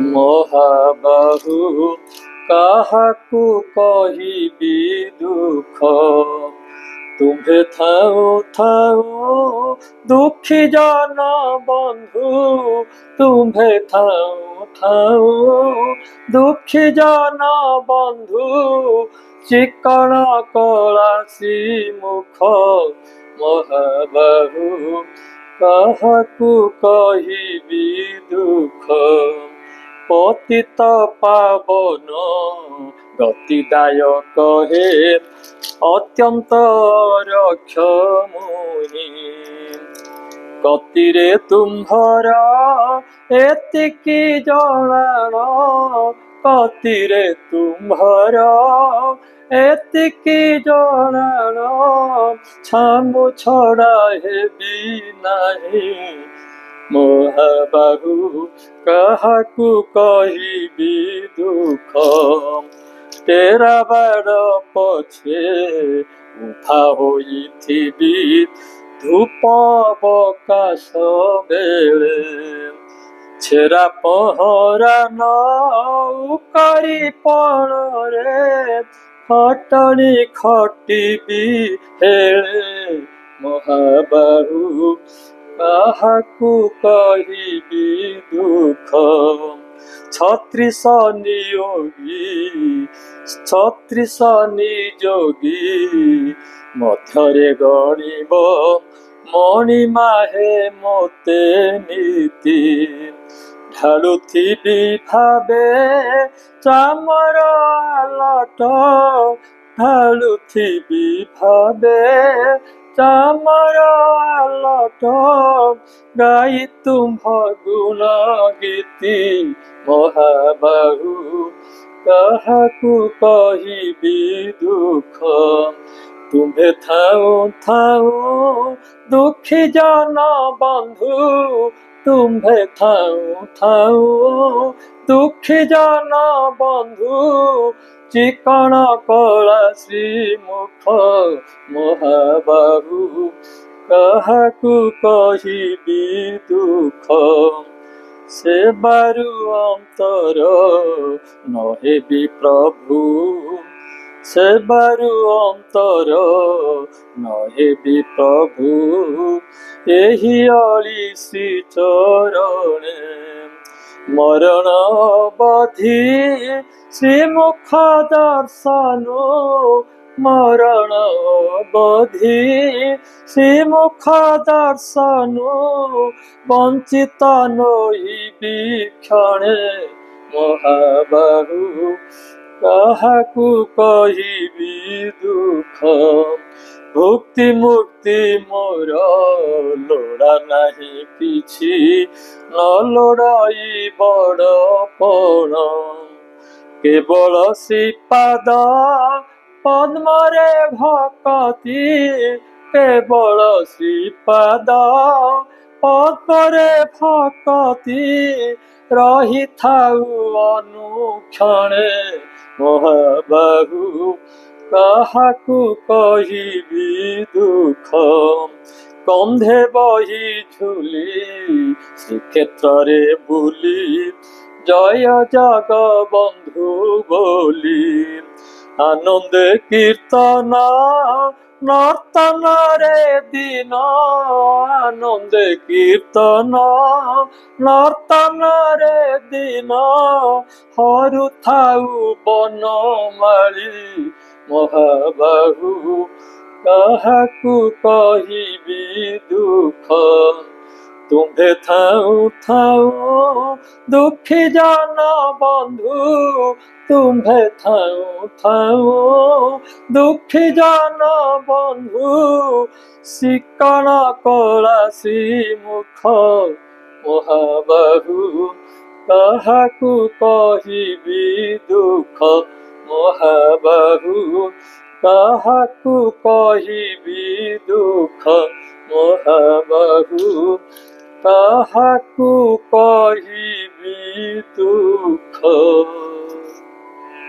ମହାବାହୁ କାହାକୁ କହିବି ଦୁଃଖ। ତୁମ୍ଭେ ଥାଉ ଥାଉ ଦୁଃଖୀ ଜନ ବନ୍ଧୁ, ତୁମ୍ଭେ ଥାଉ ଥାଉ ଦୁଃଖୀ ଜନ ବନ୍ଧୁ, ଚିକଣ କଳାସି ମୁଖ। ମହାବାହୁ କାହାକୁ କହିବି ଦୁଃଖ। ପତିତ ପାବନ ଗତିଦାୟକ ହେ ଅତ୍ୟନ୍ତ ରକ୍ଷ ମୁହିଁ। ଗତିରେ ତୁମ୍ଭର ଏତିକି ଜଣାଣ, ଗତିରେ ତୁମ୍ଭର ଏତିକି ଜଣାଣ, ଛାମୁ ଛଡ଼ା ହେବି ନାହିଁ। ମହାବାହୁ କାହାକୁ କହିବି ଦୁଃଖ। ତେରା ବାର ପଛେ ଉଠା ହୋଇଥିବି ଧୂପ ଅବକାଶ ବେଳେ। ଛେରା ପହଁରା ନ କରି ପଣରେ ଖଟଣି ଖଟିବି ହେଳେ। ମହାବାହୁ କାହାକୁ କହିବି ଦୁଃଖ। ଛତ୍ରିଶ ନିୟୋଗୀ ଛତ୍ରିଶ ନିଯୋଗୀ ମଧ୍ୟରେ ଗଣିବ ମଣିମାହେ ମୋତେ ନୀତି। ଢାଳୁଥିବି ଭାବେ ଚାମର ଆଲଟ, ଢାଳୁଥିବି ଭାବେ ଚାମର ଆଲଟ, ଗାଇ ତୁମ୍ଭ ଗୁଣ ଗୀତି। ମହାବାହୁ କାହାକୁ କହିବି ଦୁଃଖ। ତୁମ୍ଭେ ଥାଉ ଥାଉ ଦୁଃଖୀ ଜନ ବନ୍ଧୁ, ତୁମ୍ଭେ ଥାଉ ଥାଉ ଦୁଃଖୀ ଜନ ବନ୍ଧୁ, ଚିକଣ କଳାସି ମୁଖ। ମହାବାହୁ କାହାକୁ କହିବି ଦୁଃଖ। ସେବାରୁ ଅନ୍ତର ନହେବି ପ୍ରଭୁ, ସେବାରୁ ଅନ୍ତର ନହେବି ପ୍ରଭୁ, ଏହି ଅଳିସି ଚରଣେ। ମରଣ ବଧି ଶ୍ରୀମୁଖ ଦର୍ଶନ, ମରଣ ବଧି ଶ୍ରୀମୁଖ ଦର୍ଶନ, ବଞ୍ଚିତ ନୋହିବି କ୍ଷଣେ। ମହାବାହୁ କାହାକୁ କହିବି ଦୁଃଖ। ଭୁକ୍ତି ମୁକ୍ତି ମୋର ଲୋଡ଼ା ନାହିଁ କିଛି, ନ ଲୋଡ଼ାଇ ବଡ଼ପଣ। କେବଳ ଶ୍ରୀପାଦ ପଦ୍ମରେ ଭକତି, କେବଳ ଶ୍ରୀପାଦ ପଦ୍ମରେ ଭକତି, ରହିଥାଉ ଅନୁକ୍ଷଣେ। ମହାବାହୁ କାହାକୁ କହିବି ଦୁଃଖ। କନ୍ଧେ ବହି ଝୁଲି ଶ୍ରୀକ୍ଷେତ୍ରରେ ବୁଲି, ଜୟ ଜଗବନ୍ଧୁ ବୋଲି। ଆନନ୍ଦେ କୀର୍ତ୍ତନ ନର୍ତ୍ତନରେ ଦିନ, ଆନନ୍ଦେ କୀର୍ତ୍ତନ ନର୍ତ୍ତନରେ ଦିନ, ହରୁଥାଉ ବନମାଳୀ। ମହାବାହୁ କାହାକୁ କହିବି ଦୁଃଖ। ତୁମ୍ଭେ ଥାଉ ଥାଉ ଦୁଃଖୀ ଜନ ବନ୍ଧୁ, ତୁମ୍ଭେ ଥାଉ ଥାଉ ଦୁଃଖୀ ଜନ ବନ୍ଧୁ, ଚିକଣ କଳାସି ମୁଖ। ମହାବାହୁ କାହାକୁ କହିବି ଦୁଃଖ। ମହାବାହୁ କାହାକୁ କହିବି ଦୁଃଖ। ମହାବାହୁ କାହାକୁ କହିବି ଦୁଃଖ।